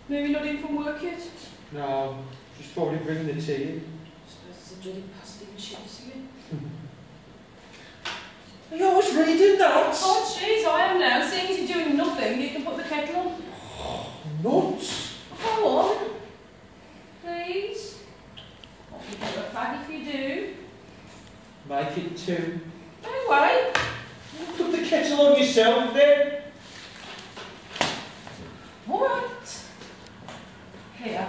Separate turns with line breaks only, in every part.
Maybe not in from work yet?
No, she's probably bringing the tea in.
I suppose it's a dreaded pasty and chips again.
Are you always reading that?
Oh jeez, I am now. Seeing as you're doing nothing, you can put the kettle on.
Nuts!
Go on. Please. I'll give you a fag if you do.
Make it two.
Don't worry.
Put the kettle on yourself then.
Alright. Here.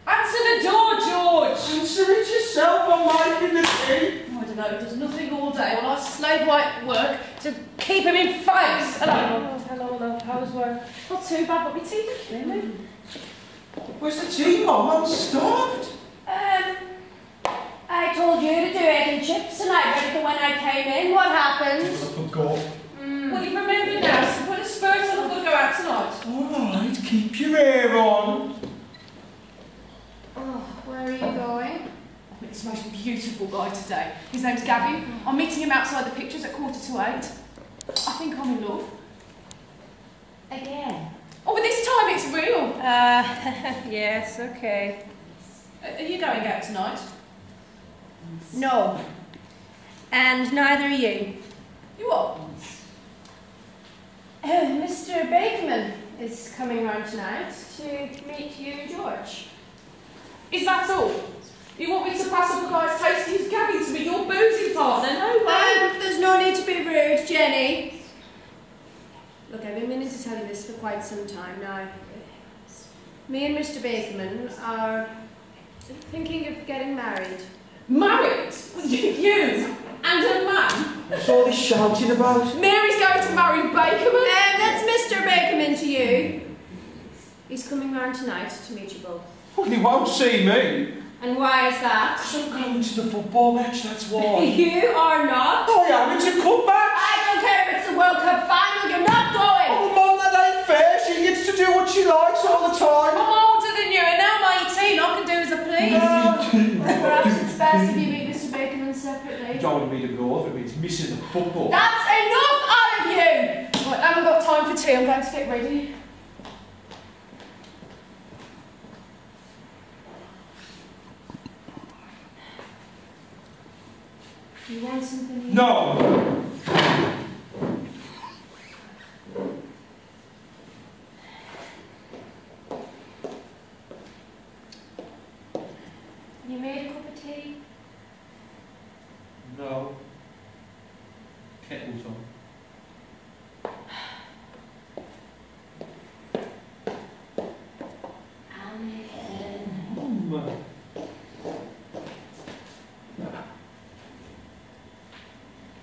Answer the door, George!
Answer it yourself, I'm making the tea.
Oh, I don't know, he does nothing all day while I slave away at work to keep him in face. Hello, hello, how's work? Not too bad, but my teeth are killing me.
Where's the tea, Mum? I'm starved.
I told you to do egg and chips tonight, ready for when I came in. What happened?
I forgot.
Well, you've remembered now, so put a spurt on and we'll go out tonight.
Alright, keep your hair on.
Oh, where are you going?
It's the most beautiful guy today. His name's Gavin. I'm meeting him outside the pictures at 7:45. I think I'm in love.
Again?
Oh, but this time it's real.
Yes, okay.
Are you going out tonight?
No. And neither are you.
You are?
Mr. Bakeman is coming round tonight to meet you, George.
Is that all? You want me to pass up a guy's tasty as Gavin to be your boozy partner? No way.
There's no need to be rude, Jenny. Look, I've been meaning to tell you this for quite some time now. Me and Mr. Bakeman are thinking of getting married.
Married? You and a man?
What's all this shouting about?
Mary's going to marry Bakerman?
That's Mr. Bakeman to you. He's coming round tonight to meet you both.
Well, he won't see me.
And why is that?
I'm going to the football match, that's why.
You are not.
I am, it's a cup match.
I don't care if it's the World Cup final, you're not going.
Oh, Mum, that ain't fair. She gets to do what she likes all the time.
I'm older than you and now I'm 18. I can do as I please.
Perhaps it's best if you meet Mr. Bakeman separately.
You don't want to meet him north, it means missing the football.
That's enough out of you!
Right, I haven't got time for tea. I'm going to get ready.
You want something?
No!
You made a cup of tea?
No. Kettle's on.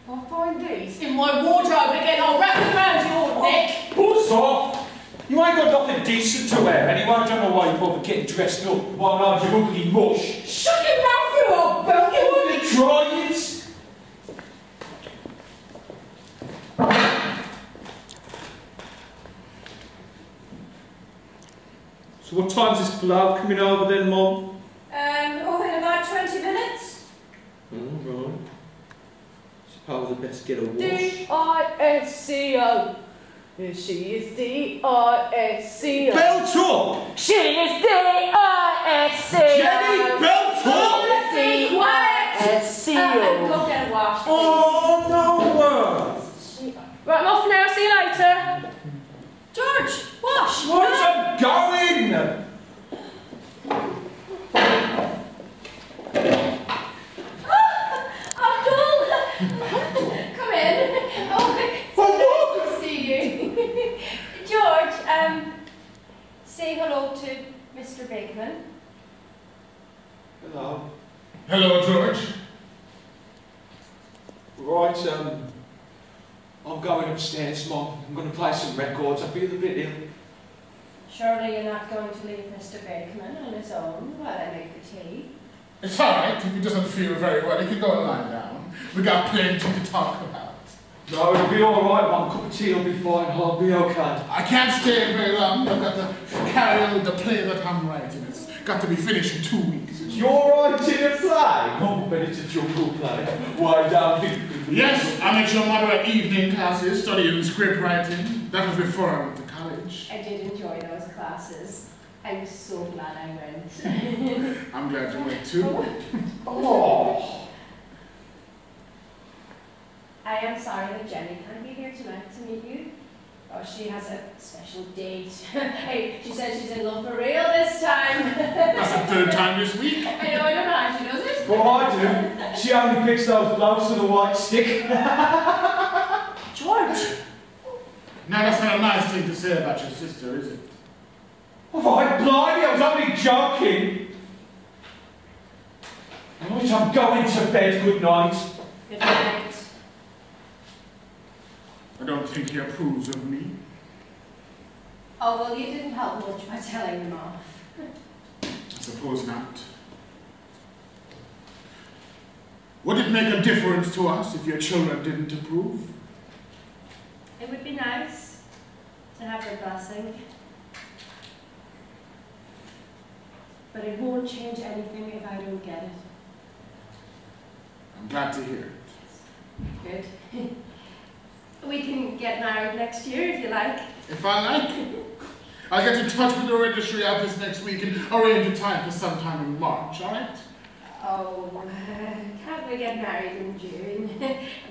I'll find these in my wardrobe again. I'll wrap them around your neck.
Puss off! You ain't got nothing decent to wear anyway. I don't know why you bother getting dressed up while I'm your ugly mush.
Shut your mouth, you old bell.
You want to try it? So what time's this bloke coming over then, Mum?
In about 20 minutes.
Oh, right. Suppose I'd best get a wash.
D-I-S-C-O. She is D-I-S-C-O.
Belt up!
She is D-I-S-C-O.
Jenny, belt up!
D-I-S-C-O.
Go get a wash.
Oh, no!
Right, I'm off now. See you later.
George, wash!
Where's I'm going?
Come in. Oh, nice to see you. George, say hello to Mr. Bakeman.
Hello.
Hello, George.
Right, I'm going upstairs, Mum. I'm going to play some records. I feel a bit ill.
Surely you're not going to leave Mr. Bakeman on his own while I make the tea.
It's alright, if he doesn't feel very well, he can go and lie down. We got plenty to talk about.
No, it'll be alright, Mum. Cup of tea will be fine. I'll be okay.
I can't stay very long. I've got to carry on with the play that I'm writing. It's Got to be finished in 2 weeks.
You're writing a play? Oh, but it's a jungle play. Why don't you?
Yes, I make your moderate evening classes, studying script writing. That was before I went to college.
I did enjoy those classes. I was so glad I went.
I'm glad you went too.
Oh.
I am sorry that Jenny can't be here tonight to meet you. Oh, she has a special date. Hey, she says she's in love for real this time.
That's the 3rd time this week.
I don't know how she does it.
Well, I do. She only picks those blokes with a white stick.
George!
Now that's not a nice thing to say about your sister, is it?
Oh, right, blimey, I was only joking. Right, I'm going to bed. Good night.
Good night.
I don't think he approves of me.
Oh, well, you didn't help much by telling them off.
I suppose not. Would it make a difference to us if your children didn't approve?
It would be nice to have their blessing. But it won't change anything if I don't get it.
I'm glad to hear it.
Good. We can get married next year if you like.
If I like. I'll get in touch with the registry office next week and arrange a time for sometime in March, alright?
Oh, can't we get married in June?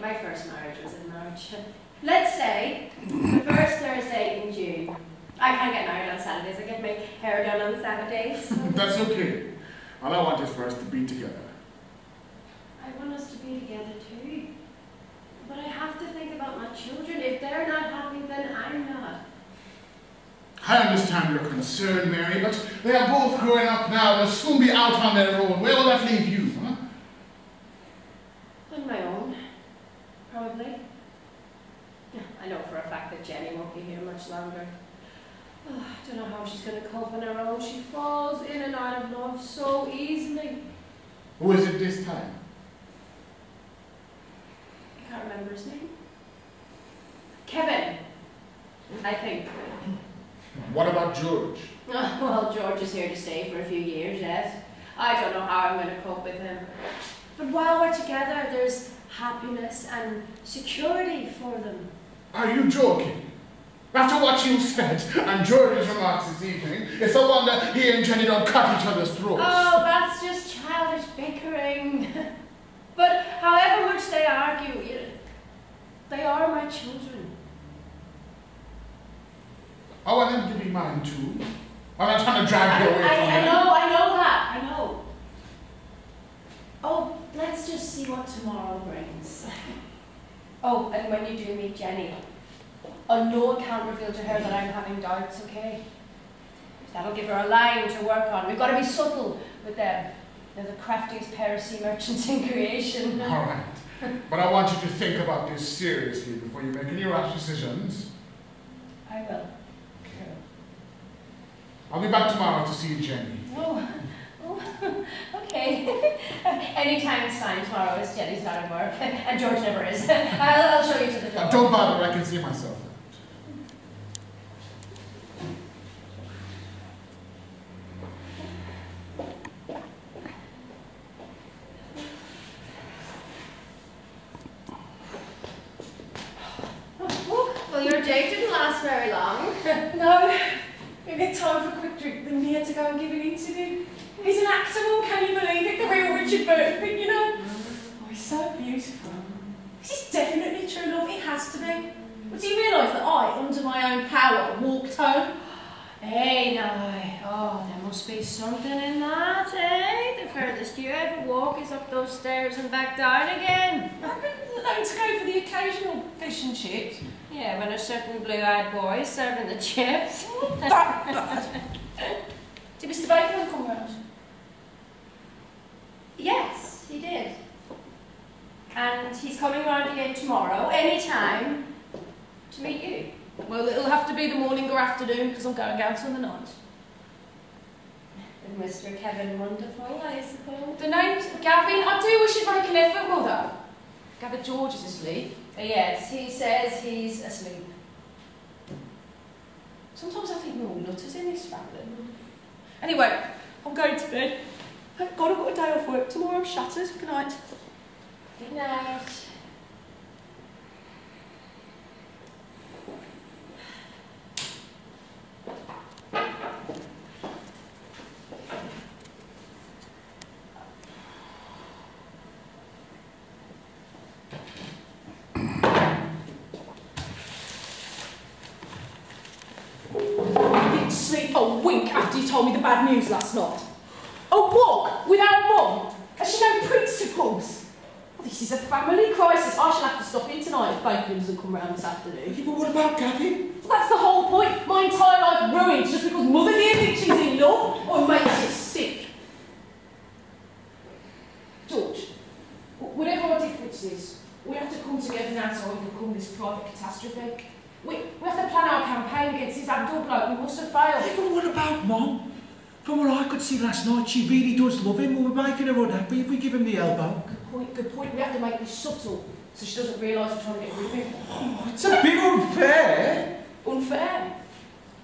My first marriage was in March. Let's say the first Thursday in June. I can't get married on Saturdays. I get my hair done on Saturdays.
That's okay. All I want is for us to be together.
I want us to be together too. But I have to think about my children. If they're not happy, then I'm not.
I understand your concern, Mary, but they are both growing up now. They'll soon be out on their own. Where will that leave you, huh?
On my own, probably. I know for a fact that Jenny won't be here much longer. Oh, I don't know how she's going to cope on her own. She falls in and out of love so easily.
Who is it this time?
I can't remember his name. Kevin, I think.
What about George?
Oh, well, George is here to stay for a few years yet. I don't know how I'm going to cope with him. But while we're together, there's happiness and security for them.
Are you joking? After what you said and George's remarks this evening, it's a wonder he and Jenny don't cut each other's throats.
Oh, that's just childish bickering. But however much they argue, they are my children.
I want them to be mine too. I'm not trying to drag you away from them.
I know that, I know. Oh, let's just see what tomorrow brings. Oh, and when you do meet Jenny, on no account reveal to her that I'm having doubts, okay? That'll give her a line to work on. We've got to be subtle with them. They're the craftiest pair of sea merchants in creation.
All right. But I want you to think about this seriously before you make any rash decisions.
I will.
Okay. I'll be back tomorrow to see Jenny.
Oh, okay. Anytime's fine tomorrow, as Jenny's not at work. And George never is. I'll show you to the door.
Don't bother, I can see myself out.
Well, your date didn't last very long.
No, we get time for a quick drink, then we had to go and give an interview. He's an actor, well, can you believe it? The real Richard Burton, you know? Oh, he's so beautiful. This is definitely true love, it has to be. But do you realise that I, under my own power, walked home?
Hey, now. Oh, there must be something in that, eh? The furthest you ever walk is up those stairs and back down again.
I've been known to go for the occasional fish and chips.
Yeah, when a certain blue-eyed boy is serving the chips.
That bad. Did Mr. Bakerman come round?
Yes, he did. And he's coming round again tomorrow, any time, to meet you.
Well, it'll have to be the morning or afternoon, because I'm going out on the night.
And Mr. Kevin Wonderful, I suppose.
The name's Gavin. I do wish you'd make an effort, Mother. Gather George is asleep.
Yes, he says he's asleep.
Sometimes I think we're all nutters in this family. Anyway, I'm going to bed. Thank God I've got a day off work. Tomorrow I'm shattered. Good night.
Good night.
I didn't sleep a wink after you told me the bad news last night. A walk without Mum? Has she no principles? Well, this is a family crisis. I shall have to stop in tonight if Bakery doesn't come round this afternoon.
Yeah, but what about Gavin?
Well, that's the whole point. My entire life ruined just because Mother dear thinks she's in love or makes you sick. George, whatever our differences, we have to come together now to overcome this private catastrophe. We have to plan our campaign against this Abdul bloke. We mustn't fail.
Yeah, but what about Mum? From what I could see last night, she really does love him. We're making her unhappy if we give him the elbow.
Good point. We have to make this subtle so she doesn't realise we're trying to get rid of him.
Oh, it's a bit unfair.
Unfair?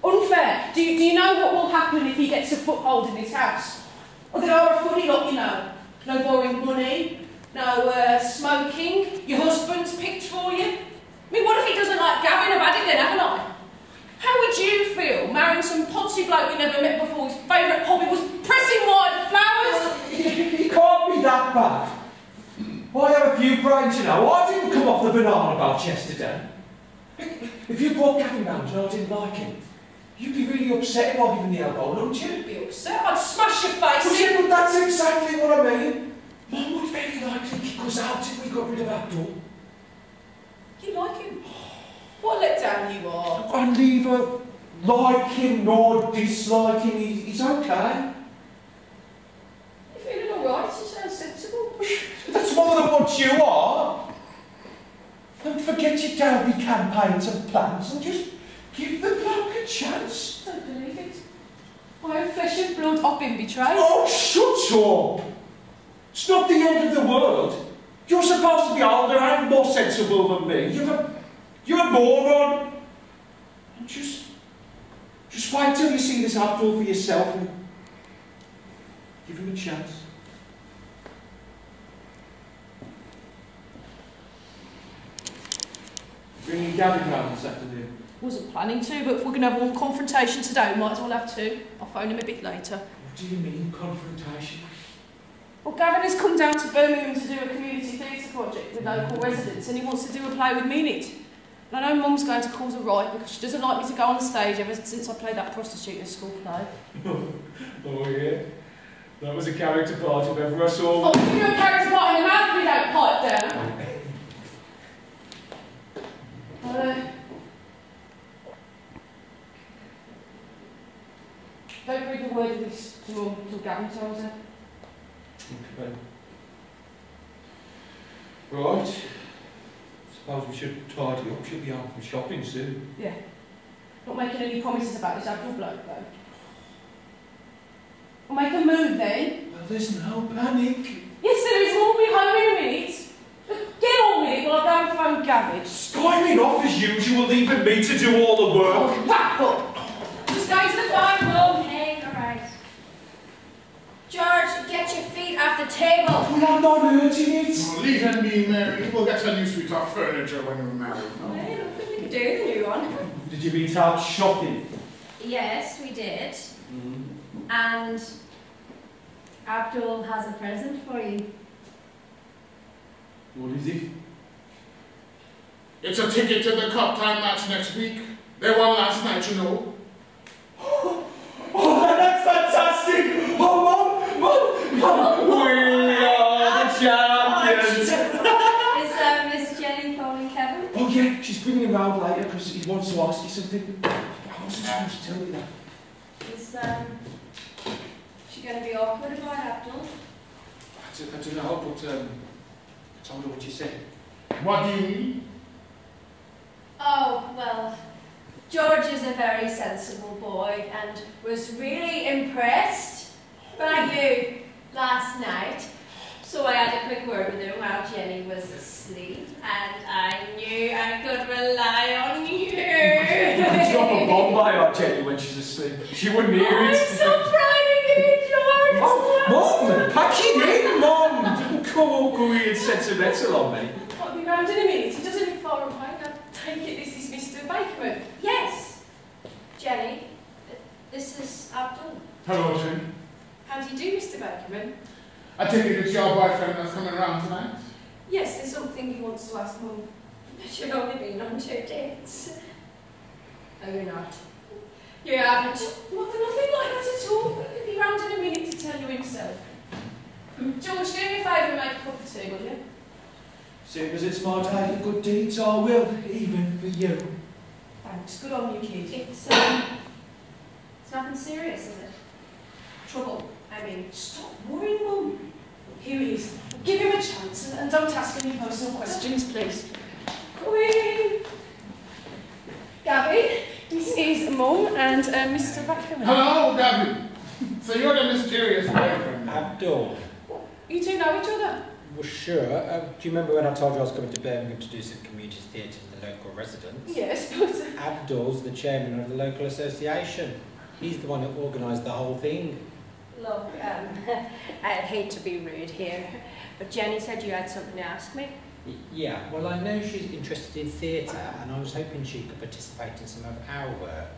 Unfair? Do you know what will happen if he gets a foothold in this house? Well, there are a funny lot, you know. No borrowing money, no smoking, your husband's picked for you. I mean, what if he doesn't like Gavin? I've had it then, haven't I? How would you feel marrying some potsy bloke you never met before whose favourite hobby was pressing white flowers?
He can't be that bad. I have a few brains, you know. I didn't come off the banana boat yesterday. If you brought Gavin round and I didn't like him, you'd be really upset if I gave him the elbow, wouldn't you?
You'd be upset. I'd smash your face in.
But that's exactly what I mean. Mum would very likely kick us out if we got rid of Abdul.
You like him? What a letdown you are.
I neither like him nor dislike him. He's okay.
You feeling alright? You sound sensible.
That's more than what you are. Don't forget your dowry campaigns and plans and just give the bloke a chance.
I don't believe it. My own flesh and blood, I've been betrayed.
Oh, shut up! It's not the end of the world. You're supposed to be older and more sensible than me. You're a moron. And just wait till you see this Abdul for yourself and give him a chance. Bringing Gavin round this afternoon.
Wasn't planning to, but if we're going to have one confrontation today, we might as well have two. I'll phone him a bit later.
What do you mean, confrontation?
Well, Gavin has come down to Birmingham to do a community theatre project with local residents, and he wants to do a play with me in it. And I know Mum's going to cause a riot because she doesn't like me to go on the stage ever since I played that prostitute in a school play.
Oh yeah? That was a character part if ever I saw one.
Oh, give you a character part in the mouth if you don't pipe down. Don't read the word of this to Mum until Gavin tells her.
Okay. Right. Suppose we should tidy up. She'll be home from shopping soon.
Yeah. Not making any promises about this Abdul bloke, though. We'll make a move then.
Well, there's no panic.
Yes, there is. We'll be home in a minute. Just get on with it while I go and phone Gavin.
Skiving off as usual, leaving me to do all the work.
Oh, wrap up. Just go to the phone, Mum.
Okay, alright. George, get your feet off the table.
Well, I'm not hurting it.
Oh, leave it me, Mary. We'll get a new suite of furniture when we're married. No?
Hey, look what we could do, the new one.
Did you meet out shopping?
Yes, we did. And Abdul has a present for you.
What is it?
It's a ticket to the cup time match next week. They won last night, you know.
Oh, that's fantastic! Oh, Mum! We are the champions!
Is Miss Jenny phoning Kevin?
Oh, yeah, she's bringing him round later because he wants to ask you something. I wasn't supposed to tell you that.
Is she going to be awkward about Abdul?
I don't know, but I told her what you said.
What do you mean?
Oh, well, George is a very sensible boy and was really impressed by you last night. So I had a quick word with him while Jenny was asleep, and I knew I could rely on you.
Drop a bomb by our Jenny when she's asleep. She wouldn't hear it.
I'm so proud of you, George.
come walk away and sentimental on me.
I'll be round in a minute. He doesn't live far away. I take it this is Mr. Bakerman.
Yes, Jenny. This is Abdul.
Hello, Jenny.
How do you do, Mr. Bakerman?
I take it it's your boyfriend that's coming around tonight?
Yes, there's something he wants to ask Mum.
But you've only been on 2 dates. No, you're not.
You haven't. Nothing like that at all. He'll be round in a minute to tell you himself. George, do me a favour and make a cup of tea, will you?
Soon as it's my day for good deeds, I will, even for you.
Thanks. Good on you, kid.
It's nothing serious, is it?
Trouble.
I mean,
Stop worrying, Mum. Here he is. Give him a chance and don't ask any personal questions, please. Come in. Gabby, this is Mum and Mr. Bakerman.
Hello, Gabby. So you're the mysterious boyfriend.
Abdul.
You two know each other?
Well, sure. Do you remember when I told you I was coming to Birmingham to do some community theatre for the local residents?
Yes, but...
Abdul's the chairman of the local association. He's the one who organised the whole thing.
look, I hate to be rude here, but Jenny said you had something to ask me.
Yeah, well, I know she's interested in theatre, and I was hoping she could participate in some of our work.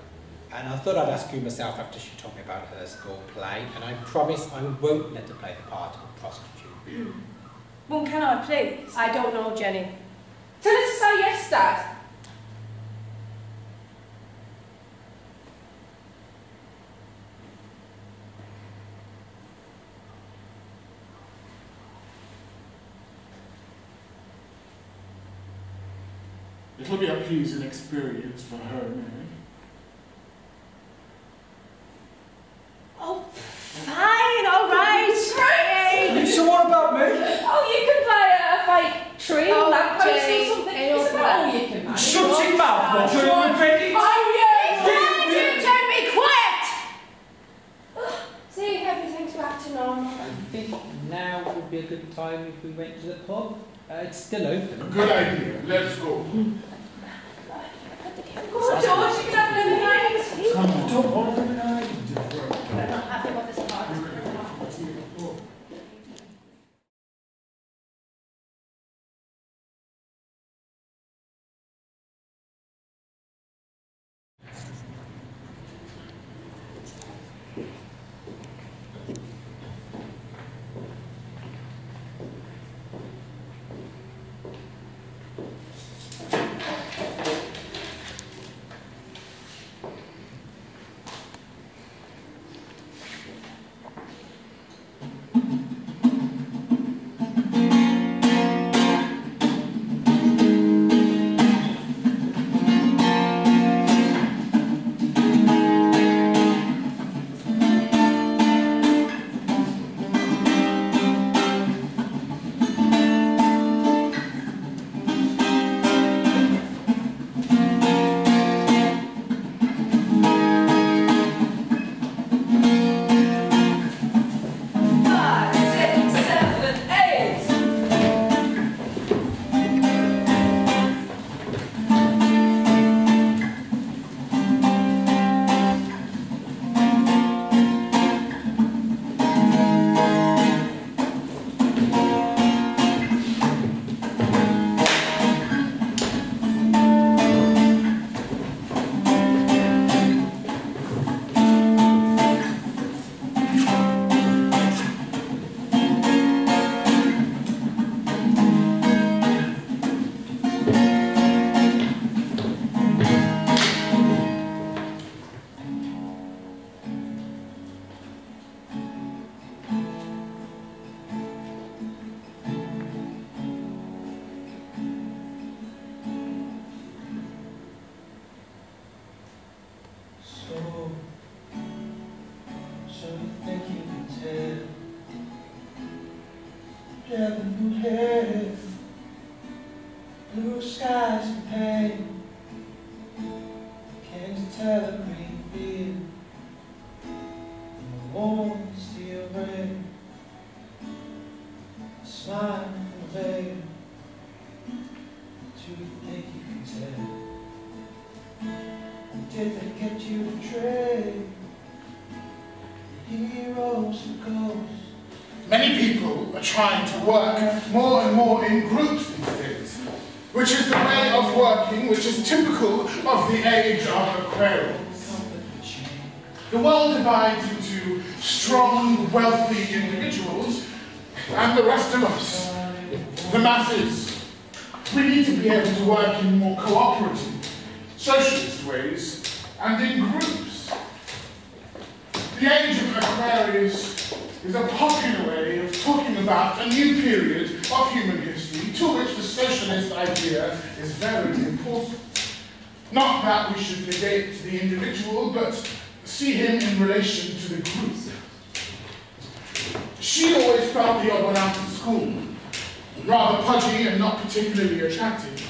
And I thought I'd ask you myself after she told me about her school play, and I promise I won't let her play the part of a prostitute.
Well, can I please?
I don't know, Jenny.
Tell her to say yes, Dad.
It'll be a pleasing experience for her, Mary.
Oh, fine, all right. Great.
So what about me?
Oh, you can play a fake tree or lamppost or
Jenny,
something.
enough
Isn't
of
that all
that.
you can manage?
Shut your mouth, Roger. You're ready.
Oh, yes.
Why did you tell me quiet? See, everything's back to normal.
I think now would be a good time if we went to the pub. It's still open.
Good idea. Let's go.
Come on, George, you can have lemonade.
Come on.
Don't want lemonade.
I'm not happy about this part.
So you think you can tell heaven from hell, blue skies and pain. Can't you tell a green field from a warm steel rain? A smile from the veil. Do you think you can tell? Did they get you to trade heroes for ghosts?
Many people are trying to work more and more in groups these days, which is the way of working which is typical of the age of Aquarius. The world divides into strong, wealthy individuals and the rest of us, the masses. We need to be able to work in more cooperative, socialist ways and in groups. The age of Aquarius is a popular way of talking about a new period of human history to which the socialist idea is very important. Not that we should negate the individual, but see him in relation to the group. She always felt the odd one out of school, rather pudgy and not particularly attractive.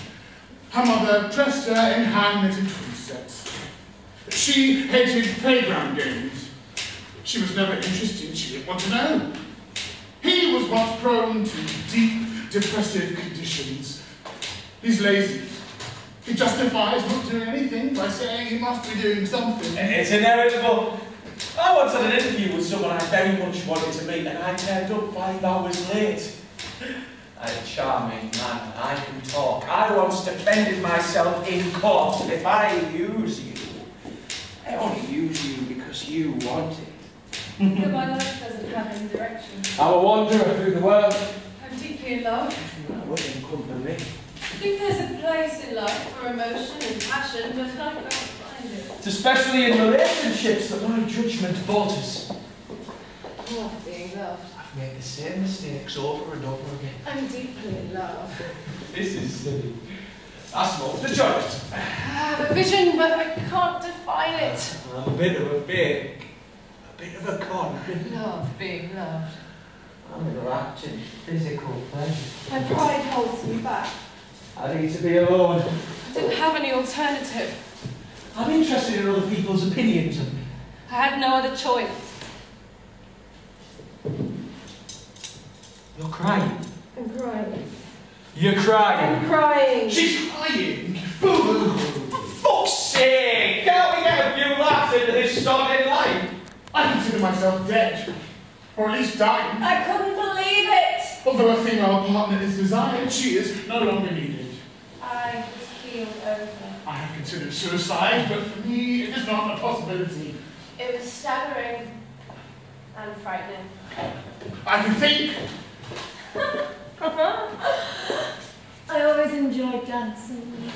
Her mother dressed her in hand-knitted twin sets. She hated playground games. She was never interested, she didn't want to know. He was once prone to deep, depressive conditions. He's lazy. He justifies not doing anything by saying he must be doing something.
It's inevitable. I once had an interview with someone I very much wanted to meet, and I turned up 5 hours late. A charming man, I can talk. I once defended myself in court. If I use you, I only use you because you want it.
But my life doesn't have any direction.
I'm a wanderer through the world.
I'm deeply in love.
That wouldn't come to me.
I think there's a place in life for emotion and passion, but I can't find it.
It's especially in relationships that my judgment falters.
Love being loved.
I've made the same mistakes over and over again.
I'm deeply in love.
This is silly. That's not the joke.
I have a vision, but I can't define it.
I'm a bit of a fake. A bit of a con.
Love being loved.
I'm in raptured physical pleasure.
My pride holds me back.
I need to be alone.
I didn't have any alternative.
I'm interested in other people's opinions of me.
I had no other choice.
You're crying.
I'm crying.
You're crying.
I'm crying.
She's crying! Boo!
Fuck's sake! Can't we get a few laughs into this sordid life?
I consider myself dead, or at least dying.
I couldn't believe it.
Although a female partner is desired, she is no longer needed.
I was keeled over.
I have considered suicide, but for me, it is not a possibility.
It was staggering and frightening.
I can think.
I always enjoyed dancing.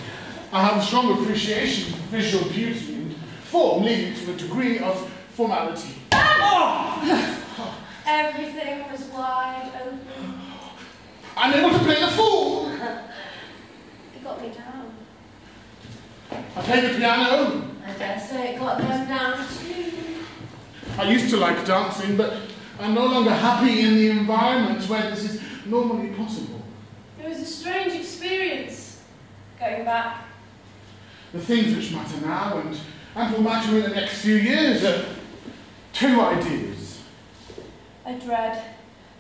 I have a strong appreciation for visual beauty and form, leading to a degree of formality.
Everything was wide open.
I'm able to play the fool.
It got me down.
I play the piano.
I dare say it got them down too.
I used to like dancing, but I'm no longer happy in the environment where this is normally possible.
It was a strange experience, going back.
The things which matter now and will matter in the next few years are two ideas.
I dread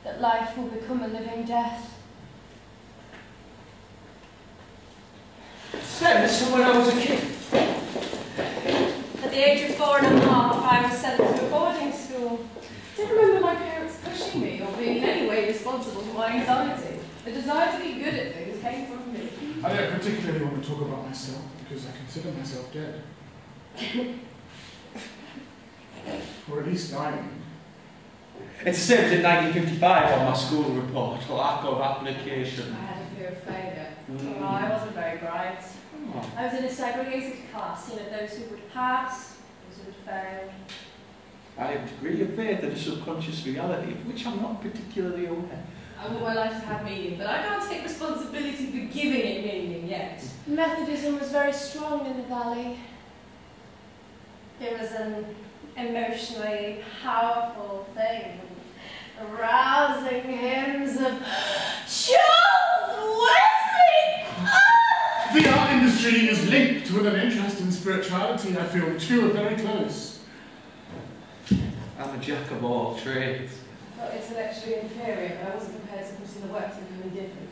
that life will become a living death.
Since when I was a kid.
At the age of 4.5, I was sent to a boarding school. I don't remember my parents pushing me or being in any way responsible for my anxiety. The desire to be good at things came from me.
I don't particularly want to talk about myself because I consider myself dead. Or at least dying.
It's the same as in 1955 on my school report. Lack of application.
I had a fear of failure. Well, I wasn't very bright. I was in a segregated class, those who would pass, those who would fail.
I have a degree of faith in a subconscious reality of which I'm not particularly aware.
I want my life to have meaning, but I can't take responsibility for giving it meaning yet. Methodism was very strong in the valley. It was an emotionally powerful thing. Arousing hymns of Charles Wesley!
The art industry is linked with an interest in spirituality. I feel the two are very close.
I'm a jack of all trades.
Well, intellectually inferior, but I wasn't prepared to put in the work to become indifferent.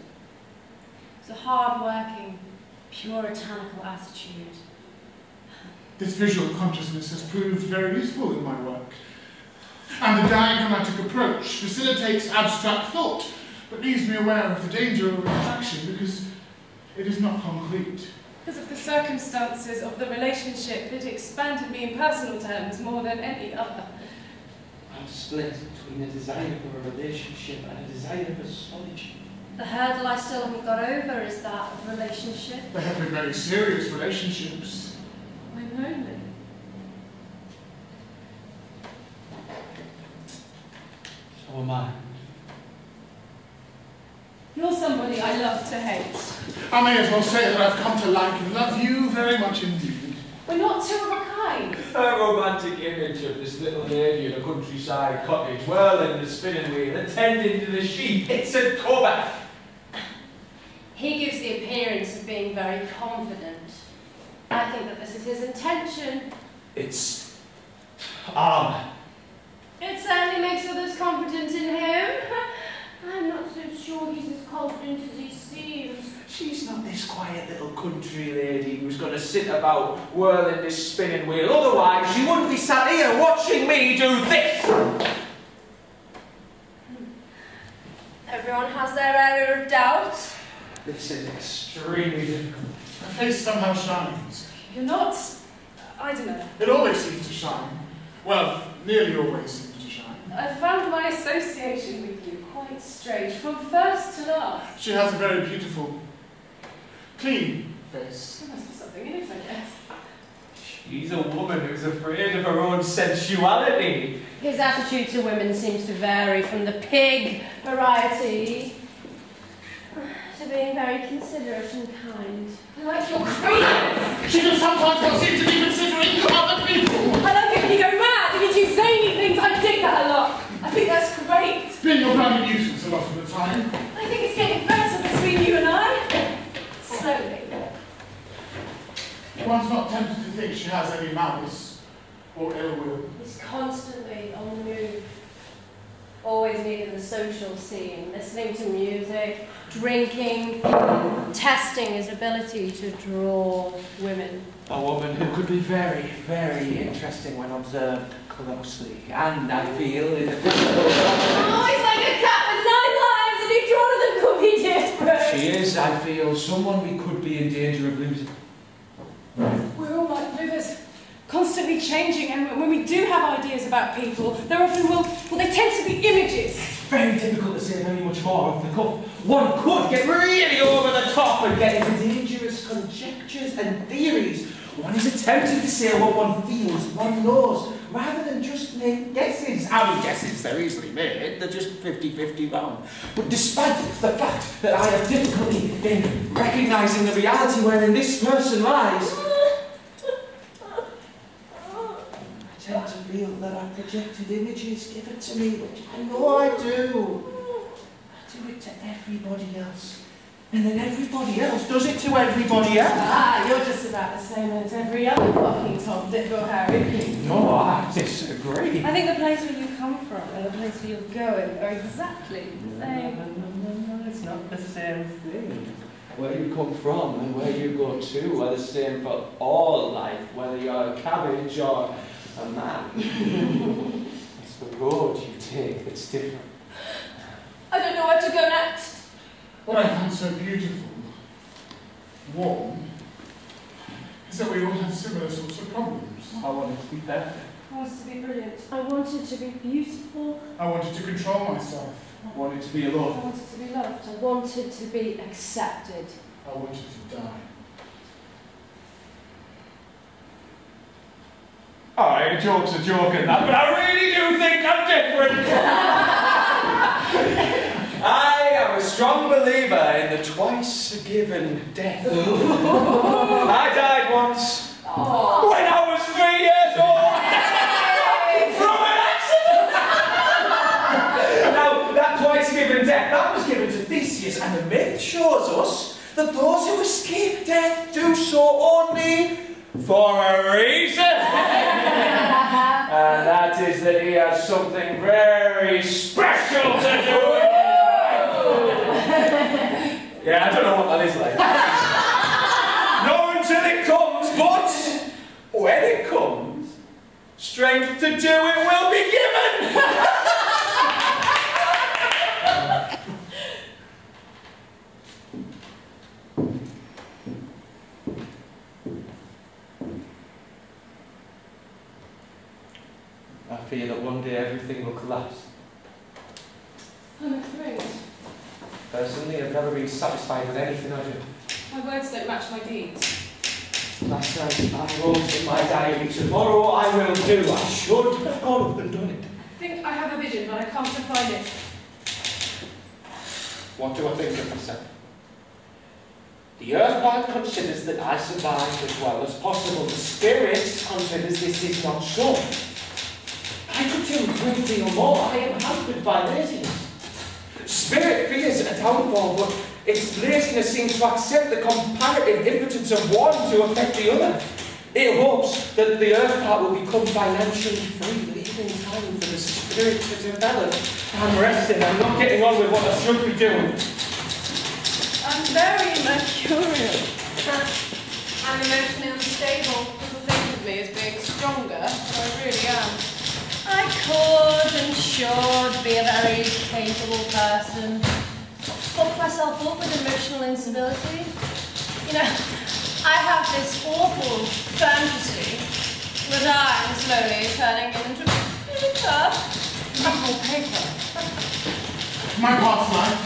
It's a hard-working, puritanical attitude.
This visual consciousness has proved very useful in my work. And the diagrammatic approach facilitates abstract thought, but leaves me aware of the danger of abstraction because it is not concrete.
Because of the circumstances of the relationship, it expanded me in personal terms more than any other.
I'm split between a desire for a relationship and a desire for solitude.
The hurdle I still haven't got over is that of relationship.
There have been very serious relationships.
I'm lonely.
So am I.
You're somebody I love to hate.
I may as well say that I've come to like and love you very much indeed.
We're not two of a kind.
A romantic image of this little lady in a countryside cottage, whirling the spinning wheel, attending to the sheep. It's a cover.
He gives the appearance of being very confident. I think that this is his intention.
It's
It certainly makes others confident in him. I'm not so sure he's as confident as he seems.
She's not this quiet little country lady who's going to sit about whirling this spinning wheel. Otherwise, she wouldn't be sat here watching me do this.
Everyone has their area of doubt.
This is extremely difficult.
Her face somehow shines.
You're not... I don't know.
It always seems to shine. Well, nearly always seems to shine.
I found my association with you quite strange, from first to last.
She has a very beautiful, clean face.
There must be something in it, I guess.
She's a woman who's afraid of her own sensuality.
His attitude to women seems to vary from the pig variety to being very considerate and kind.
I like your creepiness.
She does sometimes not seem to be considering other people.
I love it when you go mad and you do zany things. I dig that a lot. I think that's great.
Being your bloody nuisance a lot of the time.
I think it's getting better between you and I. Slowly.
One's not tempted to think she has any malice or ill will.
He's constantly on the move. Always needing the social scene, listening to music, drinking, testing his ability to draw women.
A woman who could be very, very interesting when observed closely. And I feel in a physical...
Oh, he's like a cat with 9 lives and each one of them could be different.
She is, I feel, someone we could be in danger of losing.
We're all like rivers, constantly changing, and when we do have ideas about people, they're often, well, they tend to be images.
Very difficult to say very much more off the cuff. One could get really over the top and get into dangerous conjectures and theories. One is attempting to say what one feels, one knows, rather than just make guesses. I mean, guesses, they're easily made, they're just 50-50 round. But despite the fact that I have difficulty in recognising the reality wherein this person lies, I tend to feel that I've projected images given to me, which I know I do. I do it to everybody else. And then everybody else does it to everybody else.
Ah, you're just about the same as every other fucking Tom, Dick or Harry.
No, I disagree.
I think the place where you come from and the place where you're going are exactly the same.
No, it's not the same thing. Where you come from and where you go to are the same for all life, whether you're a cabbage or a man. It's the road you take that's different.
I don't know where to go next.
What I find so beautiful, warm, is that we all have similar sorts of problems.
I want it to be better.
I want it to be brilliant.
I wanted to be beautiful.
I wanted to control myself.
I want it to be
I
alone.
wanted to be loved.
I wanted to be accepted.
I wanted to die.
Alright, a joke's a joke and that, but I really do think I'm different. I am a strong believer in the twice given death. I died once when I was 3 years old from an accident. Now, that twice given death, that was given to Theseus, and the myth shows us that those who escape death do so only for a reason. And that is that he has something very special to do with it. Yeah, I don't know what that is like. Not until it comes, but when it comes, strength to do it will be given. fear that one day everything will collapse.
I'm afraid.
Personally, I've never been satisfied with anything I do.
My words don't match my deeds.
Last night I wrote in my diary, tomorrow I will do. I should have gone up and done it.
I think I have a vision, but I can't define it.
What do I think of myself? The earthbound considers that I survive as well as possible. The spirit considers this is not so. I could do a great deal more. I am hampered by laziness. Spirit fears a downfall, but its laziness seems to accept the comparative impotence of one to affect the other. It hopes that the earth part will become financially free, leaving time for the spirit to develop. I'm resting, I'm not getting on with what I should be doing.
I'm very mercurial. I'm emotionally unstable. People think of me as being stronger, so I really am. I could and should be a very capable person. Fuck myself up with emotional instability. You know, I have this awful fantasy that I'm slowly turning into paper.
My past life,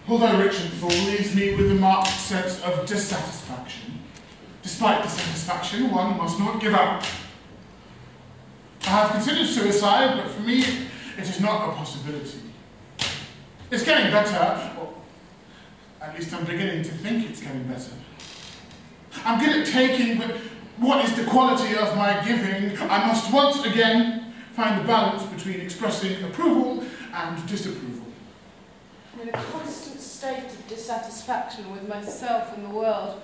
although rich and full, leaves me with a marked sense of dissatisfaction. Despite dissatisfaction, one must not give up. I have considered suicide, but for me, it is not a possibility. It's getting better, or at least I'm beginning to think it's getting better. I'm good at taking, but what is the quality of my giving? I must once again find the balance between expressing approval and disapproval.
I'm in a constant state of dissatisfaction with myself and the world.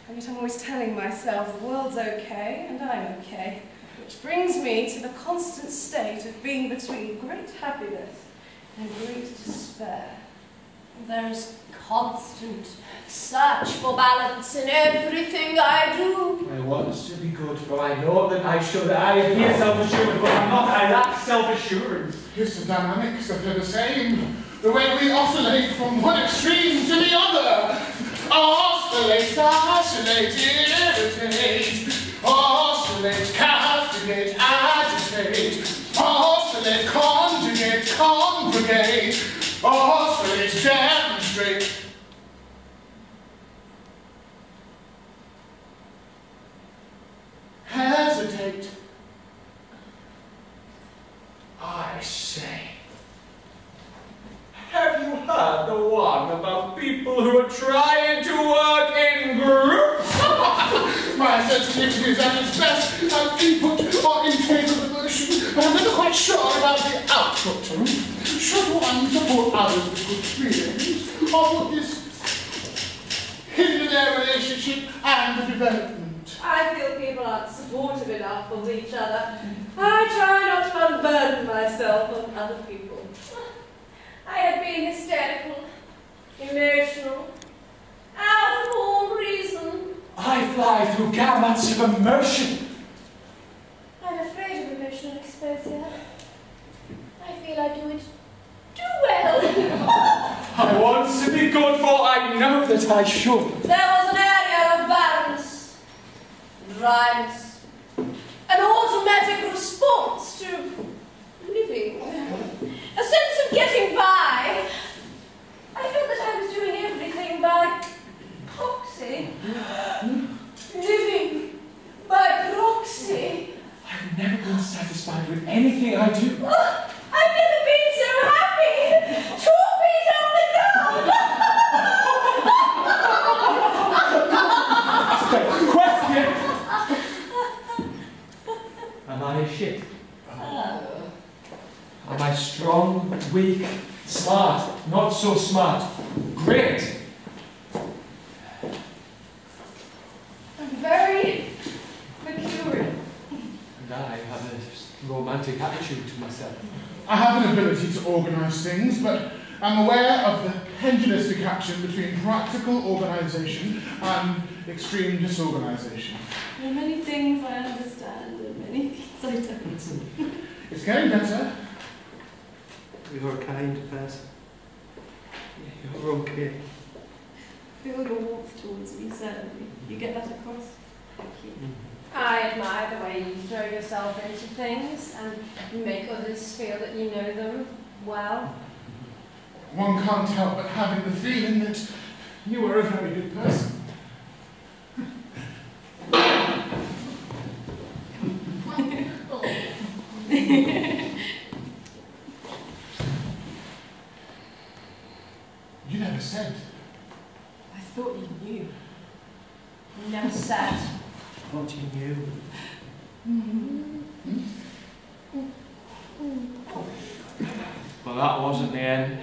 And yet I'm always telling myself the world's okay and I'm okay. Which brings me to the constant state of being between great happiness and great despair.
There is constant search for balance in everything I do.
I want to be good, for I know that I should. I appear self-assured, but I'm not. I lack self-assurance.
Here's the dynamics of the same. The way we oscillate from one extreme to the other. Oscillate, oscillate, irritate. Oscillate, castigate, agitate. Oscillate, conjugate, congregate. Oscillate, demonstrate. Hesitate.
I say. Have you heard the one about people who are trying to work in groups?
My sensitivity is at its best as input or intake of emotion, but I'm never quite sure about the output. Should one support others with good feelings, or would this hinder their relationship and the development?
I feel people aren't supportive enough of each other. I try not to unburden myself on other people. I have been hysterical, emotional, out of all reason.
I fly through gamuts of immersion.
I'm afraid of emotional exposure. I feel I do it too well.
I want to be good, for I know that I should.
There was an area of barrenness, dryness, an automatic response to living, a sense of getting by. I felt that I was doing everything by proxy, living by proxy.
I've never been satisfied with anything I do.
I've never been so happy! 2 feet on the ground!
Question! Am I a shit? Am I strong, weak, smart, not so smart, great?
I'm very mercurial.
And I have a romantic attitude to myself.
I have an ability to organise things, but I'm aware of the pendulistic action between practical organisation and extreme disorganisation.
There are many things I understand and many things I don't.
It's getting better.
You're a kind person. You're okay.
I feel your warmth towards me, certainly. You get that across? Thank you.
I admire the way you throw yourself into things and make others feel that you know them well.
One can't help but having the feeling that you are a very good person. You never said.
I thought you knew.
You never said.
What you knew. Well, that wasn't the end.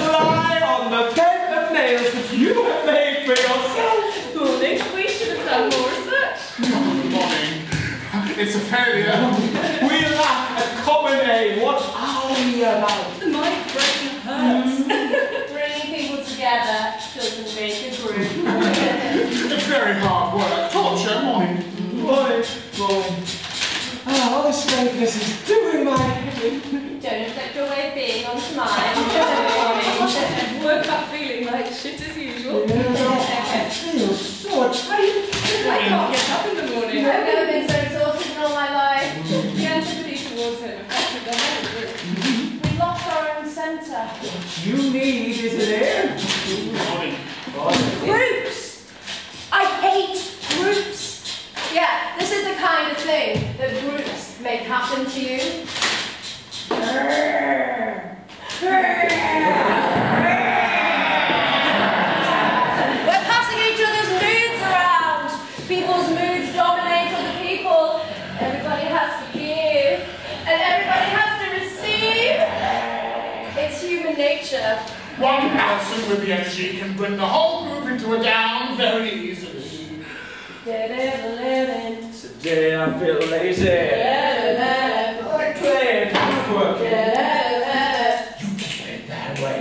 Lie on the bed of nails that you have made for yourself.
Morning. We should have done more research.
Morning. It's a failure.
We lack a common aim. What are we about?
My brain hurts.
Bringing people together doesn't make a group.
It's very hard work. Torture. Morning.
Morning. Morning. Oh, this frankness is doing my head.
Don't affect your way of being onto mine.
Woke up feeling like shit as usual.
I feel so tired.
I can't get up in the morning.
I've never been so exhausted in all my life.
The antipathy towards him affected the whole group.
We lost our own centre.
What you need is an air.
Morning.
Groups! I hate groups! Yeah, this is the kind of thing that groups make happen to you. We're passing each other's moods around. People's moods dominate other people. Everybody has to give, and everybody has to receive. It's human nature.
One person with the energy can bring the whole group into a down very easily.
Today I feel lazy. Like clay and housework. You keep it that way.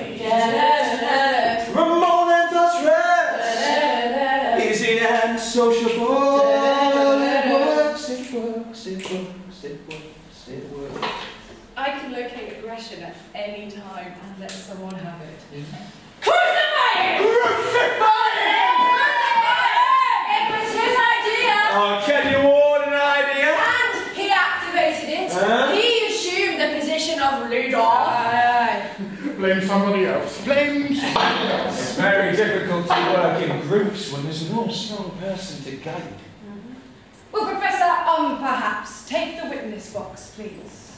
Ramon and us rest. Easy and sociable. It works, it works, it works, it works, it works.
I can locate aggression at any time and let someone have it.
Crucify him!
Crucify him!
It was his idea!
Oh, can you warn an idea?
And he activated it.
Huh?
He assumed the position of leader.
Blame somebody else. Blame somebody else.
It's very difficult to work in groups when there's no strong person to guide.
Well, Professor, perhaps take the witness box, please.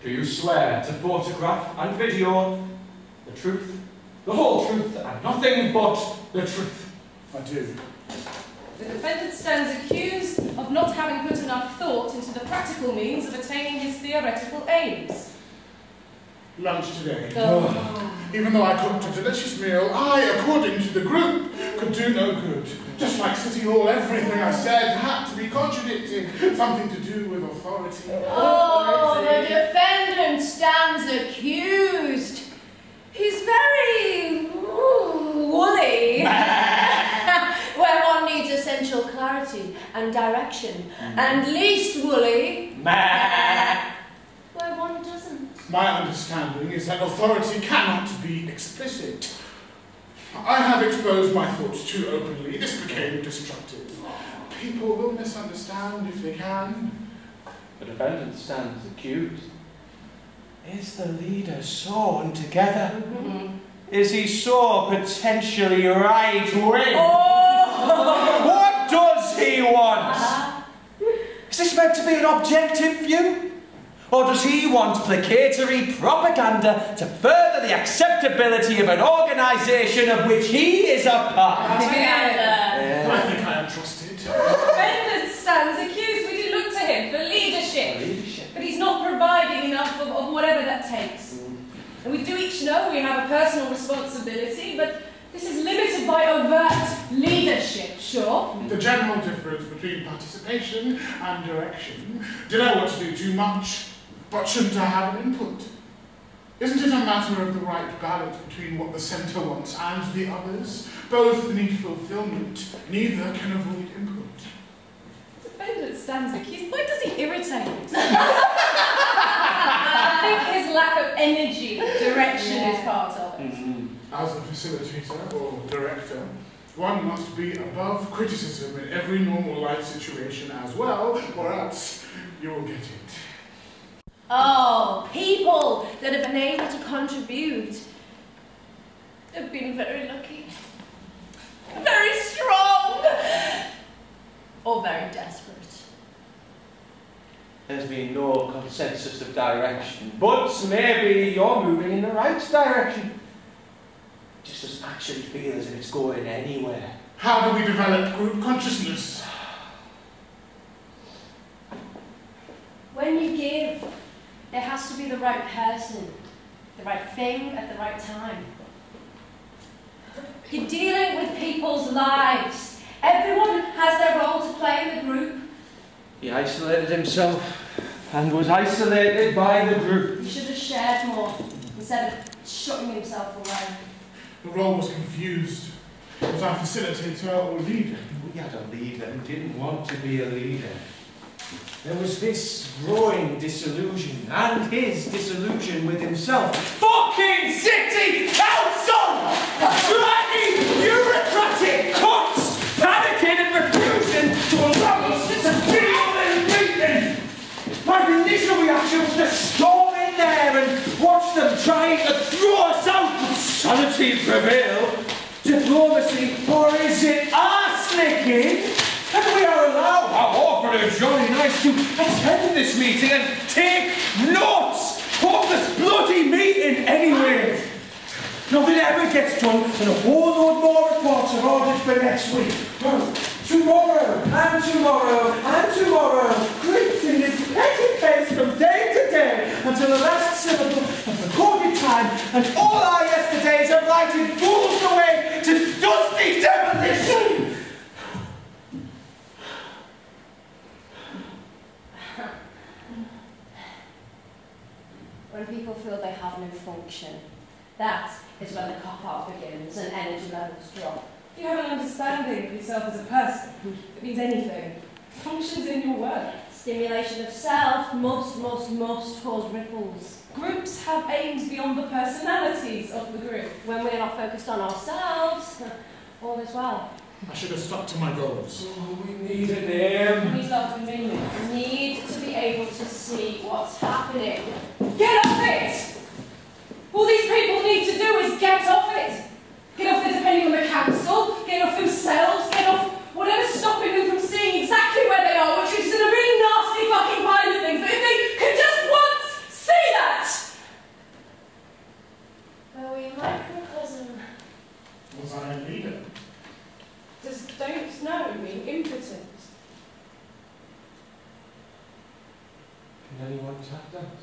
Do you swear to photograph and video the truth, the whole truth, and nothing but the truth?
I do.
The defendant stands accused of not having put enough thought into the practical means of attaining his theoretical aims.
Lunch today. Even though I cooked a delicious meal, I, according to the group, could do no good. Just like City Hall, everything I said had to be contradicted. Something to do with authority.
Oh, the defendant stands accused. He's very woolly. Where one needs essential clarity and direction. And least woolly. Where one doesn't.
My understanding is that authority cannot be explicit. I have exposed my thoughts too openly. This became destructive. People will misunderstand if they can.
The defendant stands accused. Is the leader sworn together? Is he so potentially right-wing?
Oh!
What does he want? Is this meant to be an objective view? Or does he want placatory propaganda to further the acceptability of an organisation of which he is a part?
Propaganda.
I think I am trusted.
The defendant stands accused. We do look to him for leadership. But he's not providing enough of whatever that takes. And we do each know we have a personal responsibility, but this is limited by overt leadership, sure.
The general difference between participation and direction. Did I want to do too much? But shouldn't I have an input? Isn't it a matter of the right balance between what the centre wants and the others? Both need fulfilment. Neither can avoid input.
understands the kids. Why does he irritate us? I think his lack of energy, direction is part of it.
As a facilitator or director, one must be above criticism in every normal life situation as well, or else you will get it.
Oh, people that have been able to contribute have been very lucky, very strong, or very desperate.
There's been no consensus of direction, but maybe you're moving in the right direction. It just doesn't actually feel as if it's going anywhere.
How do we develop group consciousness?
When you give, it has to be the right person, the right thing at the right time. You're dealing with people's lives. Everyone has their role to play in the group.
He isolated himself and was isolated by the group.
He should have shared more instead of shutting himself away.
The role was confused. Was I facilitator or leader?
We had a leader who didn't want to be a leader. There was this growing disillusion, and his disillusion with himself. Fucking city council! Bloody bureaucratic cunts! Panicking and refusing to allow us to deal in meeting! My initial reaction was to storm in there and watch them trying to throw us out. Would sanity prevail? Diplomacy? Or is it arsenic? And we are allowed, how often is Johnny Nice to attend this meeting and take notes of this bloody meeting anyway? Nothing ever gets done and a whole load more reports are ordered for next week. Well, tomorrow and tomorrow and tomorrow creeps in this petty pace from day to day until the last syllable of recorded time and all our yesterdays are lighted fools away to dusty demolition.
When people feel they have no function, that is when the cop-out begins and energy levels drop.
If you have an understanding of yourself as a person, it means anything. Functions in your work.
Stimulation of self must cause ripples.
Groups have aims beyond the personalities of the group.
When we're not focused on ourselves, all is well.
I should have stuck to my goals.
Oh, we need a name.
We start convening.
We need to be able to see what's happening.
Get off it! All these people need to do is get off it. Get off it depending on the council, get off themselves, get off whatever's stopping them from seeing exactly where they are, which is in a really nasty fucking pile of things. But if they could just once see that!
Were we microcosm?
Was I a leader?
Just don't know mean impotent.
Can anyone tap that?